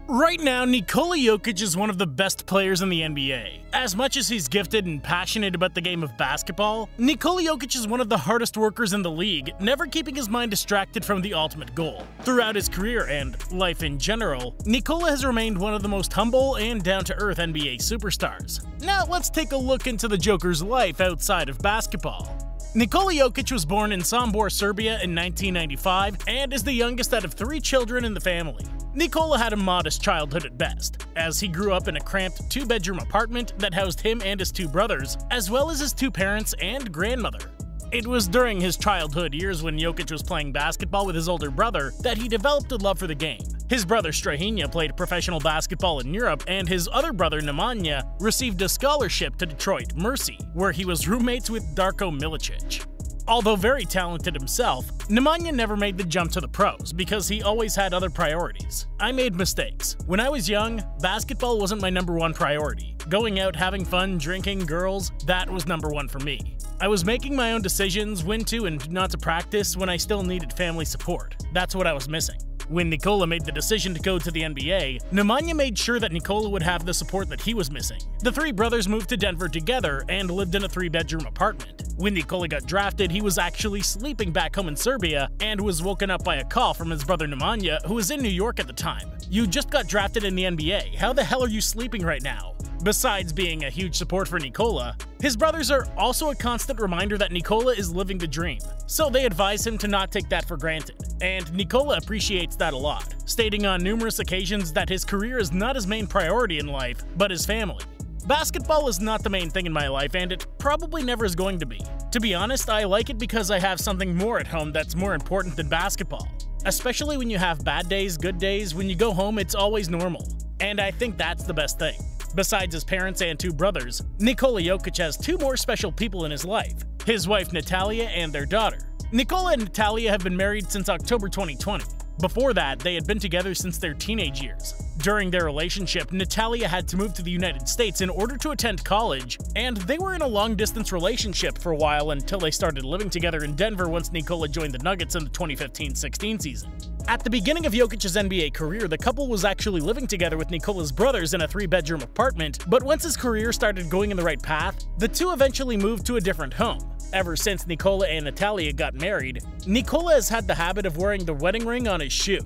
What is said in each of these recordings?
Right now, Nikola Jokic is one of the best players in the NBA. As much as he's gifted and passionate about the game of basketball, Nikola Jokic is one of the hardest workers in the league, never keeping his mind distracted from the ultimate goal. Throughout his career and life in general, Nikola has remained one of the most humble and down-to-earth NBA superstars. Now let's take a look into the Joker's life outside of basketball. Nikola Jokic was born in Sombor, Serbia in 1995 and is the youngest out of 3 children in the family. Nikola had a modest childhood at best, as he grew up in a cramped 2-bedroom apartment that housed him and his 2 brothers, as well as his 2 parents and grandmother. It was during his childhood years when Jokic was playing basketball with his older brother that he developed a love for the game. His brother Strahinja played professional basketball in Europe, and his other brother Nemanja received a scholarship to Detroit Mercy, where he was roommates with Darko Milicic. Although very talented himself, Nemanja never made the jump to the pros because he always had other priorities. I made mistakes. When I was young, basketball wasn't my #1 priority. Going out, having fun, drinking, girls, that was #1 for me. I was making my own decisions when to and not to practice when I still needed family support. That's what I was missing. When Nikola made the decision to go to the NBA, Nemanja made sure that Nikola would have the support that he was missing. The 3 brothers moved to Denver together and lived in a 3-bedroom apartment. When Nikola got drafted, he was actually sleeping back home in Serbia and was woken up by a call from his brother Nemanja, who was in New York at the time. "You just got drafted in the NBA. How the hell are you sleeping right now?" Besides being a huge support for Nikola, his brothers are also a constant reminder that Nikola is living the dream, so they advise him to not take that for granted. And Nikola appreciates that a lot, stating on numerous occasions that his career is not his main priority in life, but his family. Basketball is not the main thing in my life, and it probably never is going to be. To be honest, I like it because I have something more at home that's more important than basketball. Especially when you have bad days, good days, when you go home it's always normal. And I think that's the best thing. Besides his parents and 2 brothers, Nikola Jokic has 2 more special people in his life, his wife Natalia and their daughter. Nikola and Natalia have been married since October 2020. Before that, they had been together since their teenage years. During their relationship, Natalia had to move to the United States in order to attend college, and they were in a long-distance relationship for a while until they started living together in Denver once Nikola joined the Nuggets in the 2015-16 season. At the beginning of Jokic's NBA career, the couple was actually living together with Nikola's brothers in a 3-bedroom apartment, but once his career started going in the right path, the 2 eventually moved to a different home. Ever since Nikola and Natalia got married, Nikola has had the habit of wearing the wedding ring on his shoe.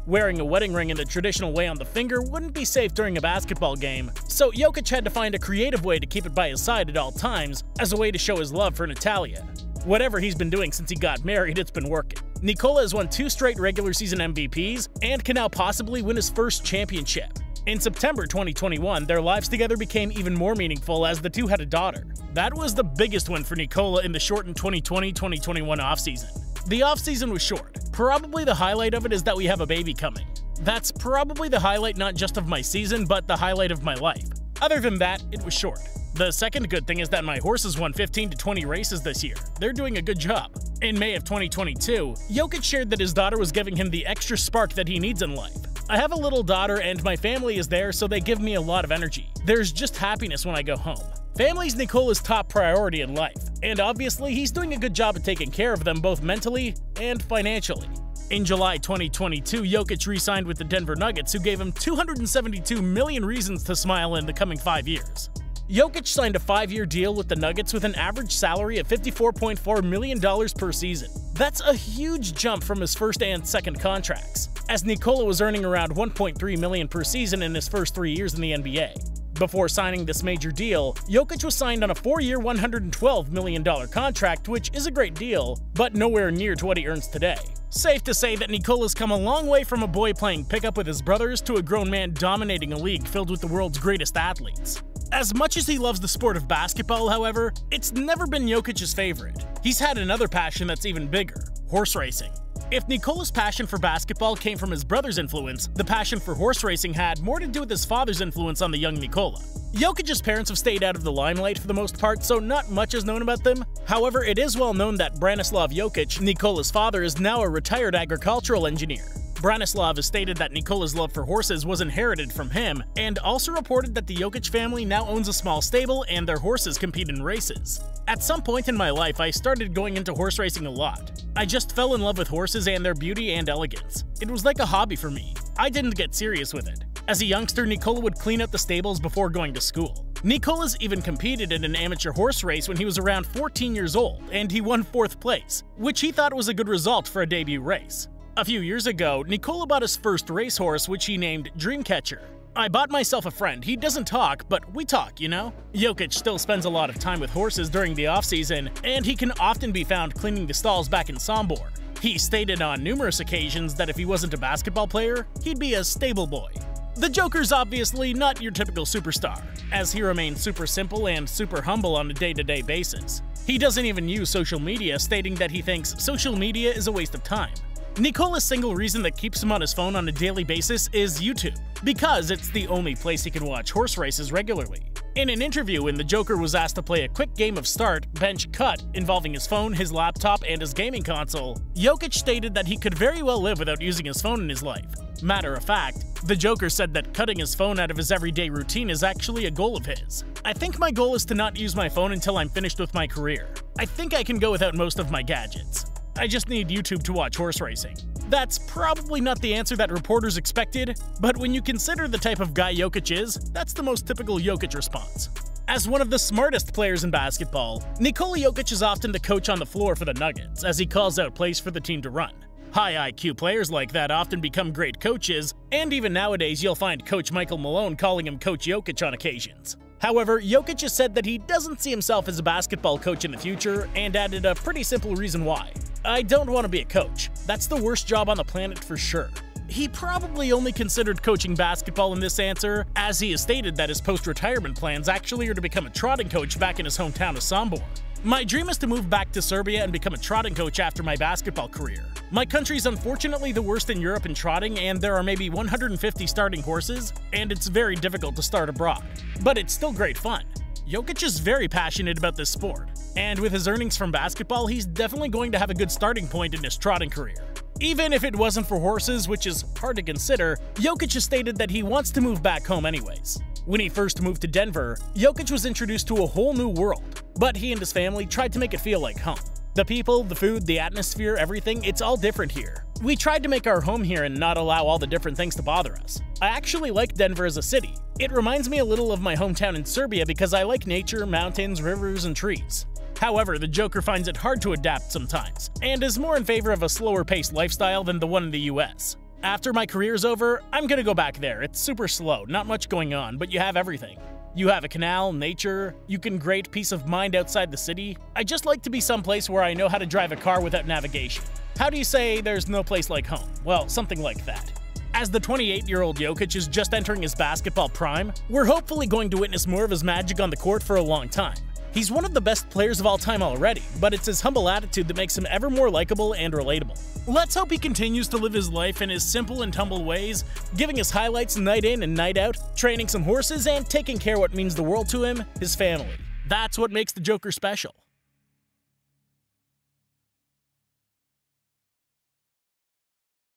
Wearing a wedding ring in the traditional way on the finger wouldn't be safe during a basketball game, so Jokic had to find a creative way to keep it by his side at all times as a way to show his love for Natalia. Whatever he's been doing since he got married, it's been working. Nikola has won 2 straight regular season MVPs and can now possibly win his first championship. In September 2021, their lives together became even more meaningful as the 2 had a daughter. That was the biggest win for Nikola in the shortened 2020-2021 offseason. The offseason was short. Probably the highlight of it is that we have a baby coming. That's probably the highlight not just of my season, but the highlight of my life. Other than that, it was short. The second good thing is that my horses won 15 to 20 races this year. They're doing a good job. In May of 2022, Jokic shared that his daughter was giving him the extra spark that he needs in life. "I have a little daughter and my family is there, so they give me a lot of energy. There's just happiness when I go home." Family's Nikola's top priority in life, and obviously he's doing a good job at taking care of them both mentally and financially. In July 2022, Jokic re-signed with the Denver Nuggets, who gave him $272 million reasons to smile in the coming 5 years. Jokic signed a 5-year deal with the Nuggets with an average salary of $54.4 million per season. That's a huge jump from his first and second contracts, as Nikola was earning around $1.3 million per season in his first 3 years in the NBA. Before signing this major deal, Jokic was signed on a 4-year $112 million contract, which is a great deal, but nowhere near to what he earns today. Safe to say that Nikola's come a long way from a boy playing pickup with his brothers to a grown man dominating a league filled with the world's greatest athletes. As much as he loves the sport of basketball, however, it's never been Jokic's favorite. He's had another passion that's even bigger: horse racing. If Nikola's passion for basketball came from his brother's influence, the passion for horse racing had more to do with his father's influence on the young Nikola. Jokic's parents have stayed out of the limelight for the most part, so not much is known about them. However, it is well known that Branislav Jokic, Nikola's father, is now a retired agricultural engineer. Branislav has stated that Nikola's love for horses was inherited from him, and also reported that the Jokic family now owns a small stable and their horses compete in races. At some point in my life, I started going into horse racing a lot. I just fell in love with horses and their beauty and elegance. It was like a hobby for me. I didn't get serious with it. As a youngster, Nikola would clean out the stables before going to school. Nikola's even competed in an amateur horse race when he was around 14 years old, and he won 4th place, which he thought was a good result for a debut race. A few years ago, Nikola bought his first racehorse, which he named Dreamcatcher. I bought myself a friend. He doesn't talk, but we talk, you know? Jokic still spends a lot of time with horses during the offseason, and he can often be found cleaning the stalls back in Sombor. He stated on numerous occasions that if he wasn't a basketball player, he'd be a stable boy. The Joker's obviously not your typical superstar, as he remains super simple and super humble on a day-to-day basis. He doesn't even use social media, stating that he thinks social media is a waste of time. Nikola's single reason that keeps him on his phone on a daily basis is YouTube, because it's the only place he can watch horse races regularly. In an interview, when the Joker was asked to play a quick game of start, bench, cut involving his phone, his laptop, and his gaming console, Jokic stated that he could very well live without using his phone in his life. Matter of fact, the Joker said that cutting his phone out of his everyday routine is actually a goal of his. I think my goal is to not use my phone until I'm finished with my career. I think I can go without most of my gadgets. I just need YouTube to watch horse racing. That's probably not the answer that reporters expected, but when you consider the type of guy Jokic is, that's the most typical Jokic response. As one of the smartest players in basketball, Nikola Jokic is often the coach on the floor for the Nuggets, as he calls out plays for the team to run. High IQ players like that often become great coaches, and even nowadays you'll find Coach Michael Malone calling him Coach Jokic on occasions. However, Jokic has said that he doesn't see himself as a basketball coach in the future, and added a pretty simple reason why. I don't want to be a coach. That's the worst job on the planet for sure. He probably only considered coaching basketball in this answer, as he has stated that his post-retirement plans actually are to become a trotting coach back in his hometown of Sombor. My dream is to move back to Serbia and become a trotting coach after my basketball career. My country's unfortunately the worst in Europe in trotting, and there are maybe 150 starting horses, and it's very difficult to start abroad. But it's still great fun. Jokic is very passionate about this sport, and with his earnings from basketball, he's definitely going to have a good starting point in his trotting career. Even if it wasn't for horses, which is hard to consider, Jokic has stated that he wants to move back home anyways. When he first moved to Denver, Jokic was introduced to a whole new world, but he and his family tried to make it feel like home. The people, the food, the atmosphere, everything, it's all different here. We tried to make our home here and not allow all the different things to bother us. I actually like Denver as a city. It reminds me a little of my hometown in Serbia because I like nature, mountains, rivers, and trees. However, the Joker finds it hard to adapt sometimes, and is more in favor of a slower-paced lifestyle than the one in the US. After my career's over, I'm gonna go back there. It's super slow, not much going on, but you have everything. You have a canal, nature, you can great peace of mind outside the city. I just like to be someplace where I know how to drive a car without navigation. How do you say there's no place like home? Well, something like that. As the 28-year-old Jokic is just entering his basketball prime, we're hopefully going to witness more of his magic on the court for a long time. He's one of the best players of all time already, but it's his humble attitude that makes him ever more likable and relatable. Let's hope he continues to live his life in his simple and humble ways, giving us highlights night in and night out, training some horses, and taking care of what means the world to him, his family. That's what makes the Joker special.